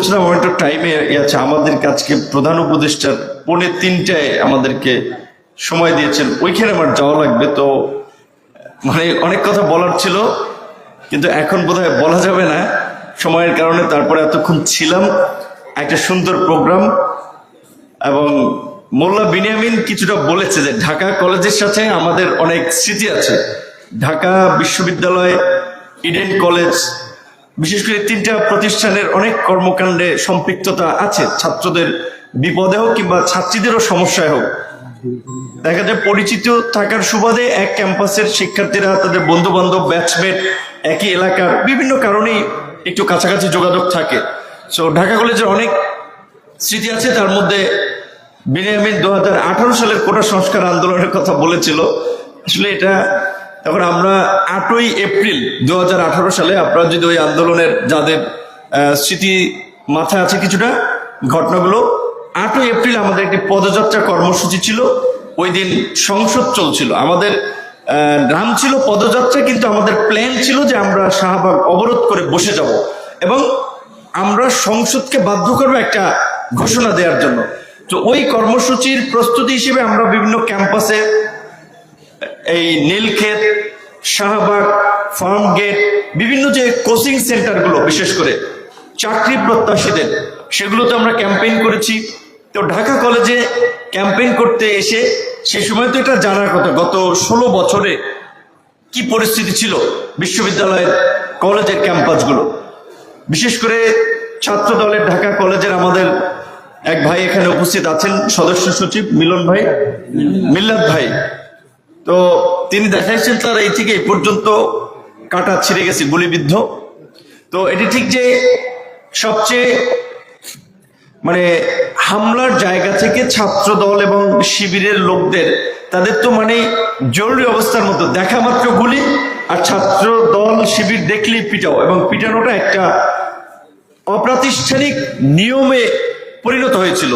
বলছিলাম আমার একটু টাইমে আছে, আমাদের আজকে প্রধান উপদেষ্টার 2:45 আমাদেরকে সময় দিয়েছেন, ওইখানে আমার যাওয়া লাগবে। তো মানে অনেক কথা বলার ছিল, কিন্তু এখন বোধহয় বলা যাবে না সময়ের কারণে। তারপরে এতক্ষণ ছিলাম, একটা সুন্দর প্রোগ্রাম। এবং মোল্লা বিনিয়ামিন কিছুটা বলেছে যে ঢাকা কলেজের সাথে আমাদের অনেক স্মৃতি আছে। ঢাকা বিশ্ববিদ্যালয়, ইডেন কলেজ, বিশেষ করে 3টা প্রতিষ্ঠানের অনেক কর্মকাণ্ডে সম্পৃক্ততা আছে। ছাত্রদের বিপদে হোক কিংবা ছাত্রীদেরও সমস্যায় হোক, দেখা যায় পরিচিত থাকার সুবাদে এক ক্যাম্পাসের শিক্ষার্থীরা তাদের বন্ধু বান্ধব, ব্যাচমেট, একই এলাকার বিভিন্ন কারণেই একটু কাছাকাছি যোগাযোগ থাকে। সো ঢাকা কলেজের অনেক স্মৃতি আছে। তার মধ্যে বিনিয়ামিন 2018 সালের কোটা সংস্কার আন্দোলনের কথা বলেছিল। আসলে এটা তখন আমরা 8ই এপ্রিল 2018 সালে, আপনারা যদি ওই আন্দোলনের যাদের স্মৃতি মাথায় আছে কিছুটা ঘটনাগুলো, 8ই এপ্রিল আমাদের একটি পদযাত্রা কর্মসূচি ছিল। ওই দিন সংসদ চলছিল, আমাদের নাম ছিল পদযাত্রা, কিন্তু আমাদের প্ল্যান ছিল যে আমরা শাহবাগ অবরোধ করে বসে যাব এবং আমরা সংসদকে বাধ্য করবো একটা ঘোষণা দেওয়ার জন্য। তো ওই কর্মসূচির প্রস্তুতি হিসেবে আমরা বিভিন্ন ক্যাম্পাসে, এই নীলক্ষেত, শাহবাগ, ফার্ম গেট, বিভিন্ন যে কোচিং সেন্টারগুলো বিশেষ করে চাকরি প্রত্যাশীদের, সেগুলোতে আমরা ক্যাম্পেইন করেছি। তো ঢাকা কলেজে ক্যাম্পেইন করতে এসে সে সময় তো এটা জানার কথা, গত 16 বছরে কি পরিস্থিতি ছিল বিশ্ববিদ্যালয়ের কলেজের ক্যাম্পাসগুলো। বিশেষ করে ছাত্র দলের ঢাকা কলেজের আমাদের এক ভাই এখানে উপস্থিত আছেন, সদস্য সচিব মিল্লাত ভাই। তো তিনি দেখাইছেন তার এই থেকে এই পর্যন্ত কাটা ছিঁড়ে গেছে, গুলিবিদ্ধ। তো এটি ঠিক যে সবচেয়ে মানে হামলার জায়গা থেকে ছাত্র দল এবং শিবিরের লোকদের, তাদের তো মানে জরুরি অবস্থার মতো দেখা মাত্র গুলি, আর ছাত্র দল শিবির দেখলেই পিটাও, এবং পিটানোটা একটা অপ্রাতিষ্ঠানিক নিয়মে পরিণত হয়েছিল।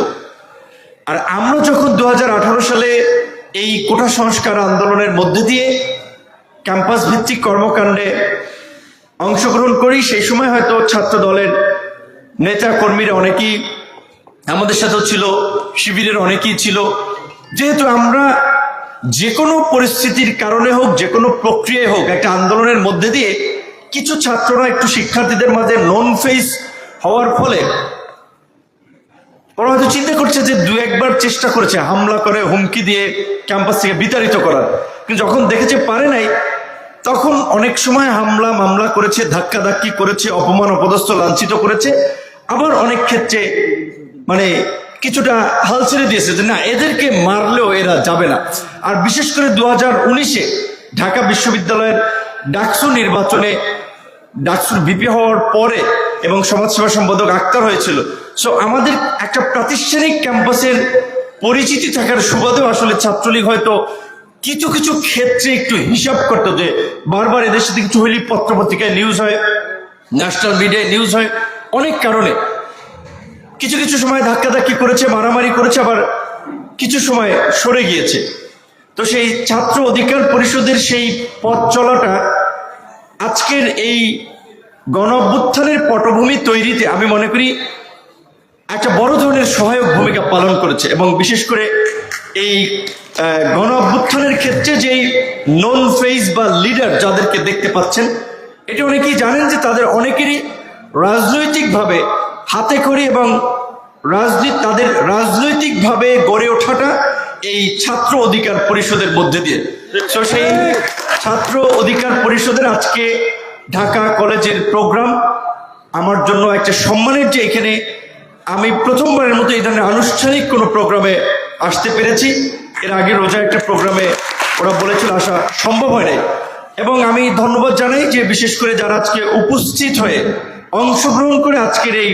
আর আমরা যখন 2018 সালে এই কোটা সংস্কার আন্দোলনের মধ্যে দিয়ে ক্যাম্পাস ভিত্তিক কর্মকাণ্ডে অংশগ্রহণ করি, সেই সময় হয়তো ছাত্র দলের নেতা কর্মীরা অনেকেই আমাদের সাথেও ছিল, শিবিরের অনেকেই ছিল। যেহেতু আমরা যে কোনো পরিস্থিতির কারণে হোক, যে কোনো প্রক্রিয়ায় হোক, একটা আন্দোলনের মধ্যে দিয়ে কিছু ছাত্ররা একটু শিক্ষার্থীদের মাঝে নন ফেস হওয়ার ফলে ওরা হয়তো চিন্তা করছে যে 2-1 বার চেষ্টা করেছে হামলা করে, হুমকি দিয়ে ক্যাম্পাস থেকে বিতাড়িত করার, কিন্তু যখন দেখেছে পারে নাই, তখন অনেক সময় হামলা মামলা করেছে, ধাক্কাধাক্কি করেছে, অপমান অপদস্থ লাঞ্ছিত করেছে। আবার অনেক ক্ষেত্রে মানে কিছুটা হাল ছেড়ে দিয়েছে যে না, এদেরকে মারলেও এরা যাবে না। আর বিশেষ করে 2019-এ ঢাকা বিশ্ববিদ্যালয়ের ডাকসু নির্বাচনে, ডাকসুর ভিপি হওয়ার পরে এবং সমাজসেবা সম্পাদক আক্তার হয়েছিল। সো আমাদের একটা প্রাতিষ্ঠানিক ক্যাম্পাসের পরিচিতি থাকার সুবাদেও আসলে ছাত্রলীগ হয়তো কিছু কিছু ক্ষেত্রে একটু হিসাব করতো যে বারবার এদের সাথে কিছু হইলেই পত্রপত্রিকায় নিউজ হয়, ন্যাশনাল মিডিয়ায় নিউজ হয়, অনেক কারণে কিছু কিছু সময় ধাক্কাধাক্কি করেছে, মারামারি করেছে, আবার কিছু সময় সরে গিয়েছে। তো সেই ছাত্র অধিকার পরিষদের সেই পথ চলাটা আজকের এই গণ অভ্যুত্থানের পটভূমি তৈরিতে আমি মনে করি একটা বড় ধরনের সহায়ক ভূমিকা পালন করেছে। এবং বিশেষ করে এই গণ অভ্যুত্থানের ক্ষেত্রে যেই নন ফেস বা লিডার যাদেরকে দেখতে পাচ্ছেন, এটা অনেকেই জানেন যে তাদের অনেকেরই রাজনৈতিকভাবে হাতে খড়ি এবং তাদের রাজনৈতিকভাবে গড়ে ওঠাটা এই ছাত্র অধিকার পরিষদের মধ্যে দিয়ে। তো সেই ছাত্র অধিকার পরিষদের আজকে ঢাকা কলেজের প্রোগ্রাম আমার জন্য একটা সম্মানের, যে এখানে আমি প্রথমবারের মতো এই ধরনের আনুষ্ঠানিক কোনো প্রোগ্রামে আসতে পেরেছি। এর আগে রোজা একটা প্রোগ্রামে ওরা বলেছিল আসা সম্ভব হয় নাই। এবং আমি ধন্যবাদ জানাই যে বিশেষ করে যারা আজকে উপস্থিত হয়ে অংশগ্রহণ করে আজকের এই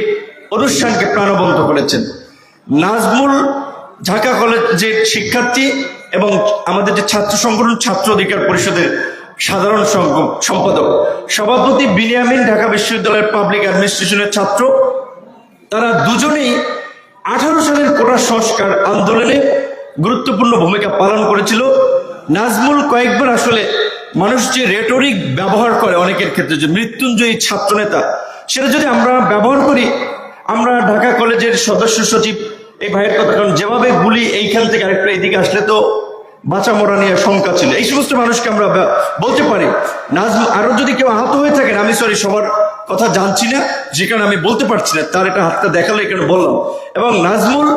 অনুষ্ঠানকে প্রাণবন্ত করেছেন। নাজমুল ঢাকা কলেজের শিক্ষার্থী এবং আমাদের যে ছাত্র সংগঠন ছাত্র অধিকার পরিষদের সাধারণ সম্পাদক, সভাপতি বিনিয়ামিন ঢাকা বিশ্ববিদ্যালয়ের পাবলিক অ্যাডমিনিস্ট্রেশনের ছাত্র, তারা দুজনেই 18 সালের কোটা সংস্কার আন্দোলনে গুরুত্বপূর্ণ ভূমিকা পালন করেছিল। নাজমুল কয়েকবার আসলে মানুষ যে রেটরিক ব্যবহার করে অনেকের ক্ষেত্রে, যে মৃত্যুঞ্জয়ী ছাত্রনেতা, সেটা যদি আমরা ব্যবহার করি, আমরা লীগের সদস্য সচিব এই ভাইয়ের কথা, কারণ যেভাবে গুলি এইখান থেকে আরেকটা এদিকে আসলে তো বাঁচা মরা নিয়ে শঙ্কা ছিল। এই সমস্ত মানুষকে আমরা বলতে পারি আরো যদি কেউ আহত হয়ে থাকেন, আমি সরি সবার কথা জানছি না, যে কারণে আমি বলতে পারছি না, তার এটা হাতটা দেখালে এখানে বললাম। এবং নাজমুল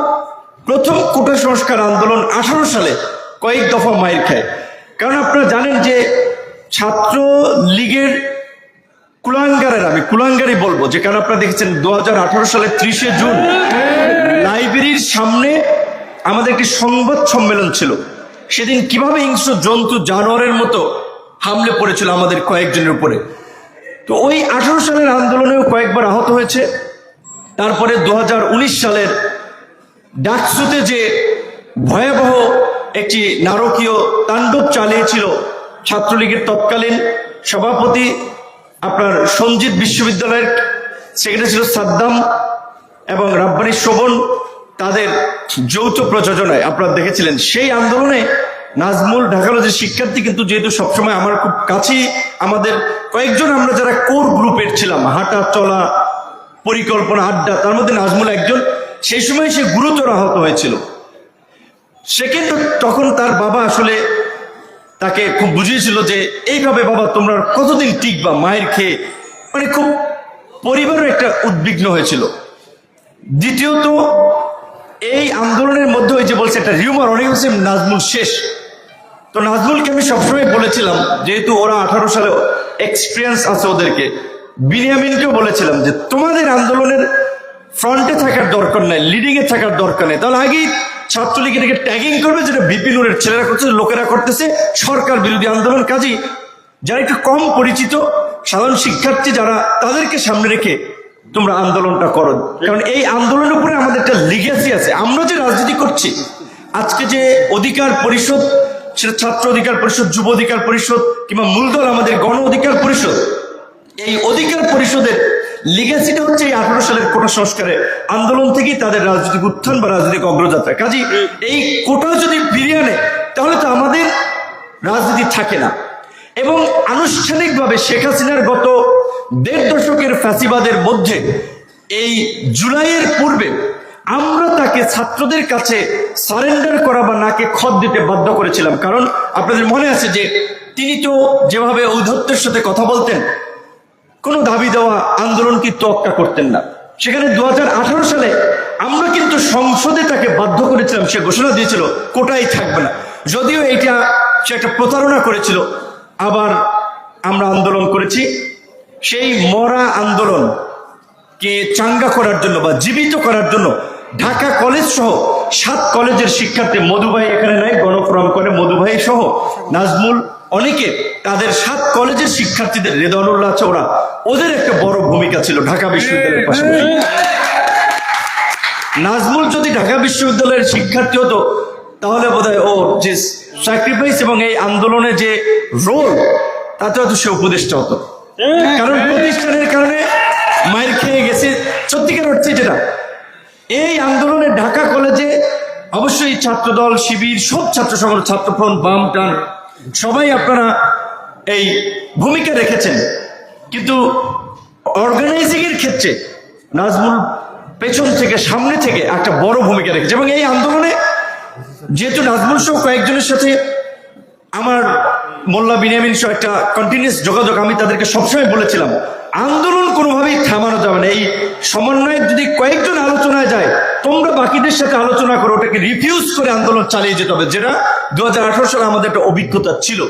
প্রথম কোটা সংস্কার আন্দোলন 18 সালে কয়েক দফা মাইর খায়, কারণ আপনারা জানেন যে ছাত্র লীগের কুলাঙ্গারের, আমি কুলাঙ্গারই বলবো, যে কারণ আপনারা দেখেছেন 2018 সালের 30শে জুন লাইব্রেরির সামনে আমাদের একটি সংবাদ সম্মেলন ছিল। সেদিন কিভাবে হিংস্র জন্তু জানোয়ারের মতো হামলে পড়েছিল আমাদের কয়েকজনের উপরে। তো ওই 18 সালের আন্দোলনেও কয়েকবার আহত হয়েছে। তারপরে 2019 সালের ডাকসুতে যে ভয়াবহ একটি নারকীয় তাণ্ডব চালিয়েছিল ছাত্রলীগের তৎকালীন সভাপতি আপনার সঞ্জিত বিশ্ববিদ্যালয়ের সেক্রেটারি ছিল সাদ্দাম এবং রাব্বানি শোভন, তাদের যৌথ প্রযোজনায় আপনারা দেখেছিলেন। সেই আন্দোলনে নাজমুল ঢাকা কলেজের শিক্ষার্থী, কিন্তু যেহেতু সবসময় আমার খুব কাছেই আমাদের কয়েকজন আমরা যারা কোর গ্রুপের ছিলাম, হাঁটা চলা পরিকল্পনা আড্ডা, তার মধ্যে নাজমুল একজন, সেই সময় সে গুরুতর আহত হয়েছিল। সে কিন্তু তখন তার বাবা আসলে তাকে খুব বুঝিয়েছিল যে এইভাবে বাবা তোমরা কতদিন টিকবা মায়ের খেয়ে, মানে খুব পরিবারের একটা উদ্বিগ্ন হয়েছিল। দ্বিতীয়ত এই আন্দোলনের মধ্যে ওই যে বলছে একটা রিউমার অনেক হচ্ছে নাজমুল শেষ। তো নাজমুলকে আমি সবসময় বলেছিলাম, যেহেতু ওরা 18 সালে এক্সপিরিয়েন্স আছে ওদেরকে, বিনিয়ামিনকেও বলেছিলাম যে তোমাদের আন্দোলনের ফ্রন্টে থাকার দরকার নাই, লিডিং এ থাকার দরকার নেই, তাহলে আগেই ছাত্রলীগ এটাকে ট্যাগিং করবে, যেটা বিপিনুরের ছেলেরা করছে, লোকেরা করতেছে, সরকার বিরোধী আন্দোলন। কাজী যারা একটু কম পরিচিত সাধারণ শিক্ষার্থী যারা, তাদেরকে সামনে রেখে তোমরা আন্দোলনটা করো, কারণ এই আন্দোলনের উপরে আমাদের একটা লিগ্যাসি আছে। আমরা যে রাজনীতি করছি আজকে, যে অধিকার পরিষদ, সেটা ছাত্র অধিকার পরিষদ, যুব অধিকার পরিষদ কিংবা মূলদল আমাদের গণ অধিকার পরিষদ, এই অধিকার পরিষদের লিগ্যাসিটা হচ্ছে এই 18 সালের কোটা সংস্কারের আন্দোলন থেকেই তাদের রাজনৈতিক উত্থান বা রাজনৈতিক অগ্রযাত্রা। কাজী এই কোটা যদি ফিরিয়ে আনে তাহলে তো আমাদের রাজনীতি থাকে না। এবং আনুষ্ঠানিকভাবে শেখ হাসিনার গত 1.5 দশকের ফ্যাসিবাদের মধ্যে এই জুলাইয়ের পূর্বে আমরা তাকে ছাত্রদের কাছে সারেন্ডার করা বা নাকে খত দিতে বাধ্য করেছিলাম। কারণ আপনাদের মনে আছে যে তিনি তো যেভাবে ঔদ্ধত্যের সাথে কথা বলতেন, কোনো দাবি দেওয়া আন্দোলনকে তোয়াক্কা করতেন না। সেখানে 2018 সালে আমরা কিন্তু সংসদে তাকে বাধ্য করেছিলাম, সে ঘোষণা দিয়েছিল কোটাই থাকবে না, যদিও এটা সে একটা প্রতারণা করেছিল। আবার আমরা আন্দোলন করেছি, সেই মরা আন্দোলনকে চাঙ্গা করার জন্য বা জীবিত করার জন্য ঢাকা কলেজ সহ 7 কলেজের শিক্ষার্থী, মধুভাই এখানে নাই, গণফোরাম করে মধুভাই সহ নাজমুল, অনেকে তাদের 7 কলেজের শিক্ষার্থীদের, রেদওয়ানুল্লাহ আছে, ওদের একটা বড় ভূমিকা ছিল ঢাকা বিশ্ববিদ্যালয়ের পাশাপাশি। নাজমুল যদি ঢাকা বিশ্ববিদ্যালয়ের শিক্ষার্থী হতো তাহলে বোধহয় ও যে স্যাক্রিফাইস এবং এই আন্দোলনে যে রোল, তাতে হয়তো সে উপদেষ্টা হতো। কারণ প্রতিষ্ঠানের কারণে মাইর খেয়ে গেছে, সত্যিকার অর্থে যেটা এই আন্দোলনে ঢাকা কলেজে অবশ্যই ছাত্রদল, শিবির, সব ছাত্র সংগঠন, ছাত্রফ্রন্ট, বাম টান, সবাই আপনারা এই ভূমিকা রেখেছেন, কিন্তু অর্গানাইজিং এর ক্ষেত্রে নাজমুল পেছন থেকে সামনে থেকে একটা বড় ভূমিকা রেখেছে। এবং এই আন্দোলনে যেহেতু নাজমুল সহ কয়েকজনের সাথে আমার মোল্লা বিনিয়ামিন সহ একটা কন্টিনিউয়াস যোগাযোগ, আমি তাদেরকে সবসময় বলেছিলাম আন্দোলন কোনোভাবেই থামানো যাবে না। এই সমন্বয়ে যদি কয়েকজন আলোচনায় যায়, তোমরা বাকিদের সাথে আলোচনা করো, ওটাকে রিফিউজ করে আন্দোলন চালিয়ে যেতে হবে, যেটা 2018 সালে আমাদের একটা অভিজ্ঞতা ছিল।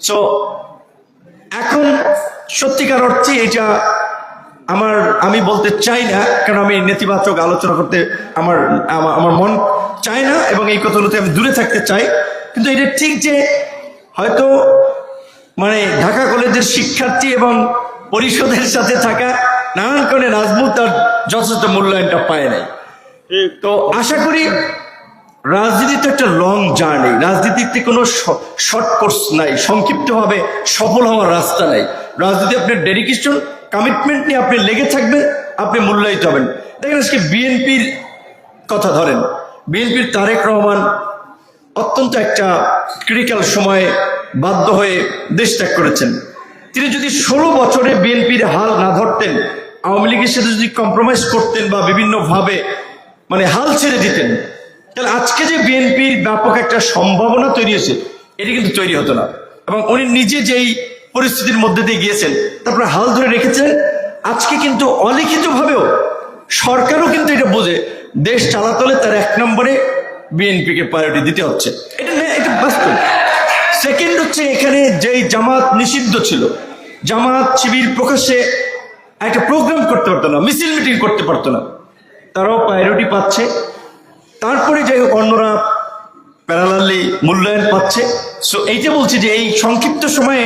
সো এখন সত্যিকার অর্থে এটা আমি বলতে চাই না, কারণ আমি নেতিবাচক আলোচনা করতে আমার মন চায় না এবং এই কথাগুলোতে আমি দূরে থাকতে চাই। কিন্তু এটা ঠিক যে হয়তো মানে ঢাকা কলেজের শিক্ষার্থী এবং পরিষদের সাথে থাকা নানান কারণে নাজমুল তার যথাযথ মূল্যায়নটা পায় নাই। তো আশা করি রাজনীতি তো একটা লং জার্নি, রাজনীতিতে কোনো শর্ট কোর্স নাই, সংক্ষিপ্তভাবে সফল হওয়ার রাস্তা নাই। রাজনীতি আপনার ডেডিকেশন, কমিটমেন্ট নিয়ে আপনি লেগে থাকবেন, আপনি মূল্যায়িত হবেন। দেখেন আজকে বিএনপির কথা ধরেন, বিএনপির তারেক রহমান অত্যন্ত একটা ক্রিটিক্যাল সময়ে বাধ্য হয়ে দেশ ত্যাগ করেছেন। তিনি যদি 16 বছরে বিএনপির হাল না ধরতেন, আওয়ামী লীগের সাথে যদি কম্প্রোমাইজ করতেন বা বিভিন্নভাবে মানে হাল ছেড়ে দিতেন, তাহলে আজকে যে বিএনপির ব্যাপক একটা সম্ভাবনা তৈরি হয়েছে এটি কিন্তু তৈরি হতো না। এবং উনি নিজে যেই পরিস্থিতির মধ্যে দিয়ে গিয়েছেন, তারপরে হাল ধরে রেখেছেন। আজকে কিন্তু অলিখিত ভাবেও সরকারও কিন্তু এটা বোঝে দেশ চালাতে হলে তার 1 নম্বরে বিএনপিকে প্রায়োরিটি দিতে হচ্ছে, এটা বাস্তব। সেকেন্ড হচ্ছে, এখানে যেই জামাত নিষিদ্ধ ছিল, জামাত শিবির প্রকাশ্যে একটা প্রোগ্রাম করতে পারতো না, মিছিল মিটিং করতে পারতো না, তারাও প্রায়োরিটি পাচ্ছে। তারপরে যাই হোক অন্যরা প্যারালালি মূল্যায়ন পাচ্ছে। সো এইটা বলছি যে এই সংক্ষিপ্ত সময়ে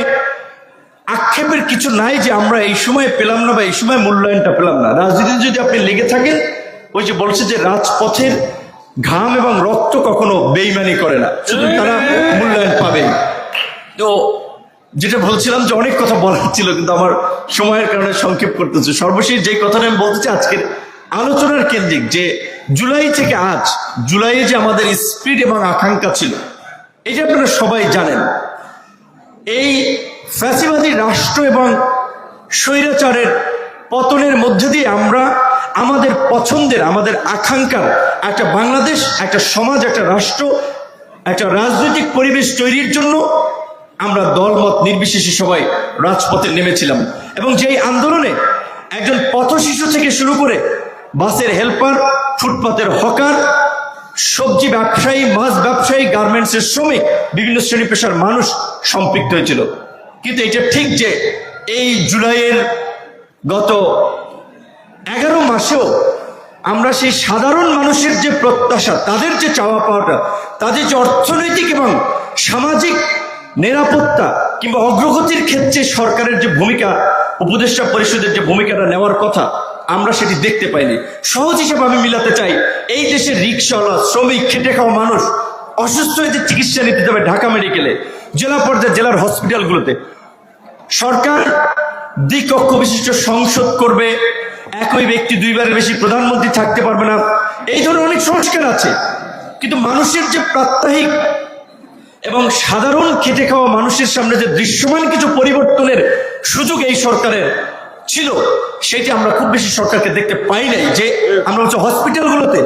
আক্ষেপের কিছু নাই যে আমরা এই সময় পেলাম না বা এই সময় মূল্যায়নটা পেলাম না। রাজনীতিতে যদি আপনি লেগে থাকেন, ওই যে বলছে যে রাজপথের ঘাম এবং রক্ত কখনো বেইমানি করে না, শুধু তারা মূল্যায়ন পাবে। তো যেটা বলছিলাম যে অনেক কথা বলার ছিল, কিন্তু আমার সময়ের কারণে সংক্ষেপ করতেছে। সর্বশেষ যে কথাটা আমি বলতে চাই, আজকের আলোচনার কেন্দ্রিক যে জুলাই থেকে আজ, জুলাইয়ে যে আমাদের স্পিড এবং আকাঙ্ক্ষা ছিল, এটা আপনারা সবাই জানেন। এই ফ্যাসিবাদী রাষ্ট্র এবং স্বৈরাচারের পতনের মধ্যে দিয়ে আমরা আমাদের পছন্দের, আমাদের আকাঙ্ক্ষার একটা বাংলাদেশ, একটা সমাজ, একটা রাষ্ট্র, একটা রাজনৈতিক পরিবেশ তৈরির জন্য আমরা দলমত নির্বিশেষে সবাই রাজপথে নেমেছিলাম। এবং যেই আন্দোলনে একজন পথশিশু থেকে শুরু করে বাসের হেল্পার, ফুটপাতের হকার, সবজি ব্যবসায়ী, মাছ ব্যবসায়ী, গার্মেন্টসের শ্রমিক, বিভিন্ন শ্রেণী পেশার মানুষ সম্পৃক্ত হয়েছিল। কিন্তু এটা ঠিক যে এই জুলাইয়ের গত 11 মাসেও আমরা সেই সাধারণ মানুষের যে প্রত্যাশা, তাদের যে চাওয়া পাওয়াটা, তাদের যে অর্থনৈতিক এবং সামাজিক নিরাপত্তা কিংবা অগ্রগতির ক্ষেত্রে সরকারের যে ভূমিকা, উপদেষ্টা পরিষদের যে ভূমিকাটা নেওয়ার কথা, আমরা সেটি দেখতে পাইনি। সহজ হিসেবে আমি মিলাতে চাই, এই দেশের রিক্সাওয়ালা, শ্রমিক, খেটে খাওয়া মানুষ অসুস্থ হয়ে যে চিকিৎসা নিতে যাবে ঢাকা মেডিকেলে, জেলা পর্যায়ে জেলার হসপিটালগুলোতে, সরকার দ্বিকক্ষ বিশিষ্ট সংসদ করবে, একই ব্যক্তি 2 বারের বেশি প্রধানমন্ত্রী থাকতে পারবে না, এই ধরনের অনেক সংস্কার আছে। কিন্তু মানুষের যে প্রাত্যহিক এবং সাধারণ খেটে খাওয়া মানুষের সামনে যে দৃশ্যমান কিছু পরিবর্তনের সুযোগ এই সরকারের ছিল, সেটি আমরা খুব বেশি সরকারকে দেখতে পাই নাই। যে আমরা হচ্ছে হসপিটালগুলোতে,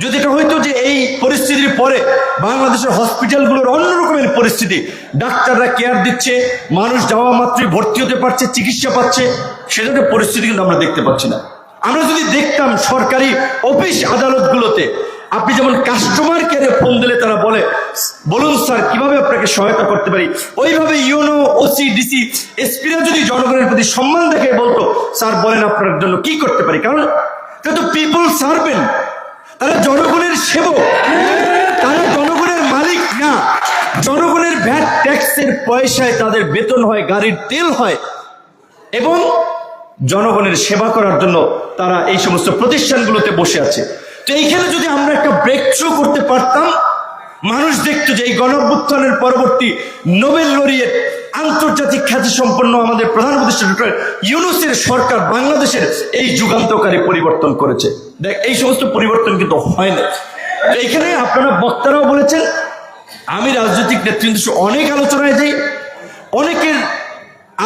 যদি এটা হয়তো যে এই পরিস্থিতির পরে বাংলাদেশের হসপিটালগুলোর অন্যরকমের পরিস্থিতি, ডাক্তাররা কেয়ার দিচ্ছে, মানুষ যাওয়া মাত্রই ভর্তি হতে পারছে, চিকিৎসা পাচ্ছে, সেটা পরিস্থিতি কিন্তু আমরা দেখতে পাচ্ছি না। আমরা যদি দেখতাম সরকারি অফিস আদালতগুলোতে আপনি যেমন কাস্টমার কেয়ারে ফোন দিলে তারা বলে, বলুন স্যার কিভাবে আপনাকে সহায়তা করতে পারি, ওইভাবে ইউনো, ওসি, ডিসি, এসপিরা যদি জনগণের প্রতি সম্মান দেখে বলতো, স্যার বলেন আপনার জন্য কি করতে পারি, কারণ তারা তো পিপল সার্ভেন্ট, তারা জনগণের সেবক, তারা জনগণের মালিক না। জনগণের ভ্যাট ট্যাক্সের পয়সায় তাদের বেতন হয়, গাড়ির তেল হয়, এবং জনগণের সেবা করার জন্য তারা এই সমস্ত প্রতিষ্ঠানগুলোতে বসে আছে। তো এইখানে যদি আমরা একটা ব্রেক থ্রু করতে পারতাম, মানুষ দেখতো যে এই গণঅভ্যুত্থানের পরবর্তী নোবেল লরিয়েট, আন্তর্জাতিক খ্যাতি সম্পন্ন আমাদের প্রধান উপদেষ্টা ডক্টর ইউনূসের সরকার বাংলাদেশের এই যুগান্তকারী পরিবর্তন করেছে। দেখ, এই সমস্ত পরিবর্তন কিন্তু হয় না। এইখানে আপনারা বক্তারাও বলেছেন, আমি রাজনৈতিক নেতৃত্ব অনেক আলোচনায় যাই, অনেকের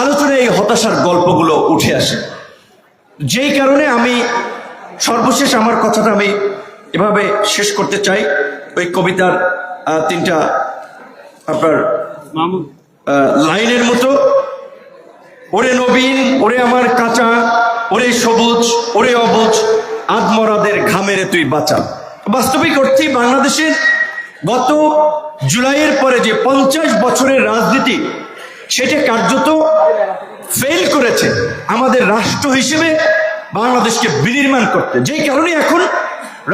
আলোচনায় এই হতাশার গল্পগুলো উঠে আসে। যেই কারণে আমি সর্বশেষ আমার কথাটা আমি এভাবে শেষ করতে চাই, ওই কবিতার 3টা আপনার লাইনের মতো। ওরে নবীন, ওরে আমার কাঁচা, ওরে সবুজ, ওরে অবুজ, আদমরাদের ঘামেরে তুই বাঁচা। বাস্তবিক অর্থেই বাংলাদেশের গত জুলাইয়ের পরে যে 50 বছরের রাজনীতি, সেটা কার্যত ফেল করেছে আমাদের রাষ্ট্র হিসেবে বাংলাদেশকে বিনির্মাণ করতে। যেই কারণে এখন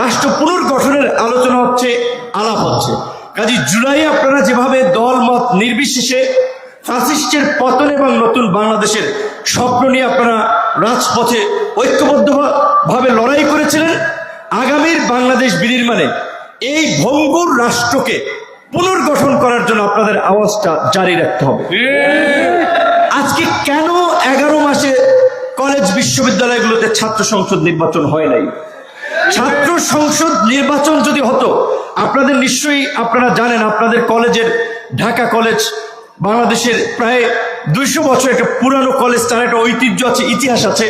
রাষ্ট্র পুনর্গঠনের আলোচনা হচ্ছে, আলাপ হচ্ছে। কাজী জুলাইয়ে আপনারা যেভাবে দল মত নির্বিশেষে ফ্যাসিস্টের পতন এবং নতুন বাংলাদেশের স্বপ্ন নিয়ে আপনারা রাজপথে ঐক্যবদ্ধভাবে লড়াই করেছিলেন, আগামীর বাংলাদেশ বিনির্মাণে এই ভঙ্গুর রাষ্ট্রকে পুনর্গঠন করার জন্য আপনাদের আওয়াজটা জারি রাখতে হবে। আজকে কেন 11 মাসে কলেজ বিশ্ববিদ্যালয়গুলোতে ছাত্র সংসদ নির্বাচন হয় নাই? ছাত্র সংসদ নির্বাচন যদি হতো, আপনাদের নিশ্চয়ই আপনারা জানেন, আপনাদের কলেজের ঢাকা কলেজ বাংলাদেশের প্রায় 200 বছর একটা পুরানো কলেজ, তার একটা ঐতিহ্য আছে, ইতিহাস আছে।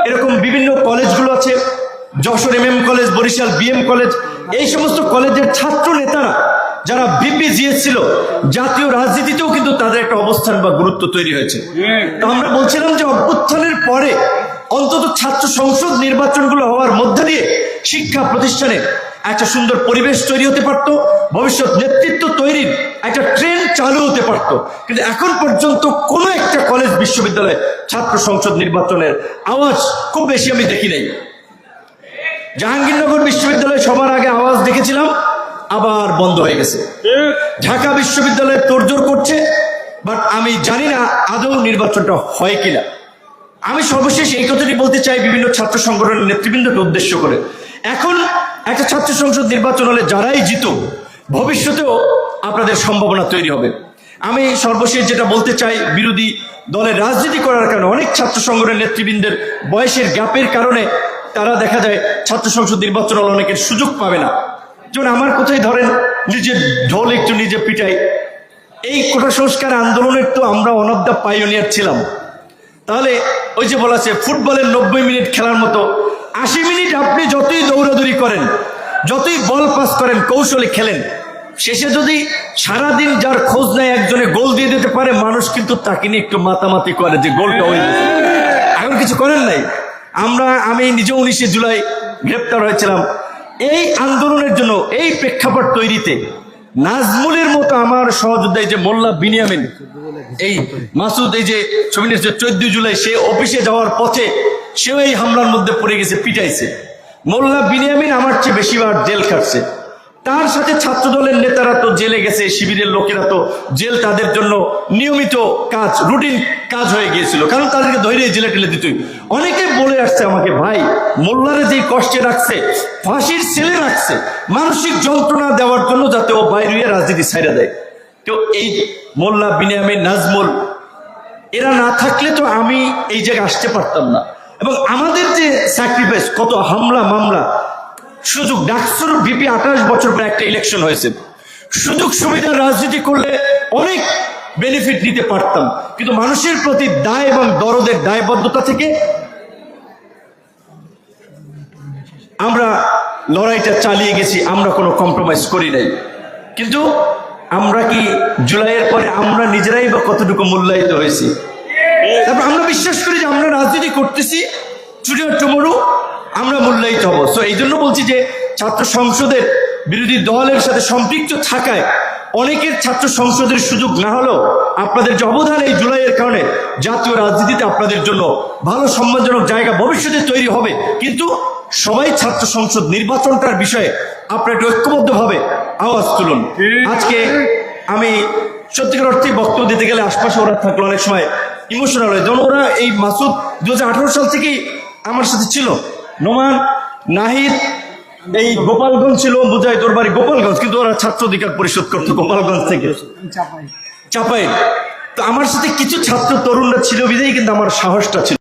এরকম বিভিন্ন কলেজগুলো আছে, Jessore MM college, Barisal BM college, এই সমস্ত কলেজের ছাত্র নেতারা যারা ভিপি জিএস ছিল, জাতীয় রাজনীতিতেও কিন্তু তাদের একটা অবস্থান বা গুরুত্ব তৈরি হয়েছে। তো আমরা বলছিলাম যে অভ্যুত্থানের পরে অন্তত ছাত্র সংসদ নির্বাচনগুলো হওয়ার মধ্যে দিয়ে শিক্ষা প্রতিষ্ঠানে একটা সুন্দর পরিবেশ তৈরি হতে পারত, ভবিষ্যৎ নেতৃত্ব তৈরির একটা ট্রেন চালু হতে পারত। কিন্তু এখন পর্যন্ত কোনো একটা কলেজ বিশ্ববিদ্যালয়ে ছাত্র সংসদ নির্বাচনের আওয়াজ খুব বেশি আমি দেখি নাই। জাহাঙ্গীরনগর বিশ্ববিদ্যালয়ে সবার আগে আওয়াজ দেখেছিলাম, আবার বন্ধ হয়ে গেছে। ঢাকা বিশ্ববিদ্যালয়ে তোড়জোড় করছে, বাট আমি জানি না আদৌ নির্বাচনটা হয় কিনা। আমি সর্বশেষ এই কথাটি বলতে চাই বিভিন্ন ছাত্র সংগঠনের নেতৃবৃন্দকে উদ্দেশ্য করে, এখন একটা ছাত্র সংসদ নির্বাচন হলে যারাই জিতুক, ভবিষ্যতেও আপনাদের সম্ভাবনা তৈরি হবে। আমি সর্বশেষ যেটা বলতে চাই, বিরোধী দলের রাজনীতি করার কারণে অনেক ছাত্র সংগঠনের নেতৃবৃন্দের বয়সের গ্যাপের কারণে তারা দেখা যায় ছাত্র সংসদ নির্বাচন হলে অনেকের সুযোগ পাবে না। যেমন আমার কোথায় ধরেন, নিজের ঢোল একটু নিজে পিটাই, এই কোটা সংস্কার আন্দোলনের তো আমরা ওয়ান অফ দ্য পাইওনিয়ার ছিলাম। তাহলে ওই যে বলা আছে ফুটবলের 90 মিনিট খেলার মতো 80 মিনিট আপনি যতই দৌড়াদৌড়ি করেন, যতই বল পাস করেন, কৌশলে খেলেন, শেষে যদি সারাদিন যার খোঁজ নেয় একজনে গোল দিয়ে দিতে পারে, মানুষ কিন্তু তাকে নিয়ে একটু মাতামাতি করে যে গোলটা হয়ে গেছে। এখন কিছু করেন নাই। আমি নিজে 19 জুলাই গ্রেপ্তার হয়েছিলাম এই আন্দোলনের জন্য। এই প্রেক্ষাপট তৈরিতে নাজমুলের মতো আমার সহযোদ্ধা, এই যে মোল্লা বিনিয়ামিন, এই মাসুদ, এই যে ছবি 14 জুলাই সে অফিসে যাওয়ার পথে সেও এই হামলার মধ্যে পড়ে গেছে, পিটাইছে। মোল্লা বিনিয়ামিন আমার চেয়ে বেশিবার জেল খাটছে। তার সাথে ছাত্র দলের নেতারা তো জেলে গেছে, শিবিরের লোকেরা তো জেল তাদের জন্য নিয়মিত কাজ, রুটিন কাজ হয়ে গিয়েছিল, কারণ তাদেরকে ধৈর্য জেলে টেলে দিতই। অনেকে বলে আসছে আমাকে, ভাই মোল্লারে যে কষ্টে রাখছে, ফাঁসির সেলে রাখছে মানসিক যন্ত্রণা দেওয়ার জন্য, যাতে ও বাইরে রাজনীতি ছাইড়া দেয়। তো এই মোল্লা বিনিয়ামিন, নাজমুল, এরা না থাকলে তো আমি এই জায়গায় আসতে পারতাম না। এবং আমাদের যে স্যাক্রিফাইস, কত হামলা মামলা, সুযোগ, ডাকসুর ভিপি 28 বছর পর একটা ইলেকশন হয়েছে, সুযোগ সুবিধার রাজনীতি করলে অনেক বেনিফিট নিতে পারতাম, কিন্তু মানুষের প্রতি দায় এবং দরদের দায়বদ্ধতা থেকে আমরা লড়াইটা চালিয়ে গেছি, আমরা কোনো কম্প্রোমাইজ করি নাই। কিন্তু আমরা কি জুলাইয়ের পরে আমরা নিজেরাই বা কতটুকু মূল্যায়িত হয়েছি? তারপর আমরা বিশ্বাস করি যে আমরা রাজনীতি করতেছি, টুডে অর টুমরো আমরা মূল্যায়িত হব। সো এই জন্য বলছি যে ছাত্র সংসদের বিরোধী দলের সাথে সম্পৃক্ত থাকায় অনেকের ছাত্র সংসদের সুযোগ না হলেও আপনাদের যে অবদান এই জুলাইয়ের কারণে জাতীয় রাজনীতিতে আপনাদের জন্য ভালো সম্মানজনক জায়গা ভবিষ্যতে তৈরি হবে। কিন্তু সবাই ছাত্র সংসদ নির্বাচনটার বিষয়ে আপনারা একটু ঐক্যবদ্ধভাবে আওয়াজ তুলুন। আজকে আমি সত্যিকার অর্থে বক্তব্য দিতে গেলে আশপাশে ওরা থাকলো, অনেক সময় ইমোশনাল হয়। যেমন ওরা, এই মাসুদ 2018 সাল থেকেই আমার সাথে ছিল, নোমান, নাহিদ, এই গোপালগঞ্জ ছিল, বুঝাই তোর বাড়ি গোপালগঞ্জ, কিন্তু ওরা ছাত্র অধিকার পরিষদ করতো গোপালগঞ্জ থেকে, চাপাই। তো আমার সাথে কিছু ছাত্র তরুণরা ছিল বিধেই কিন্তু আমার সাহসটা ছিল।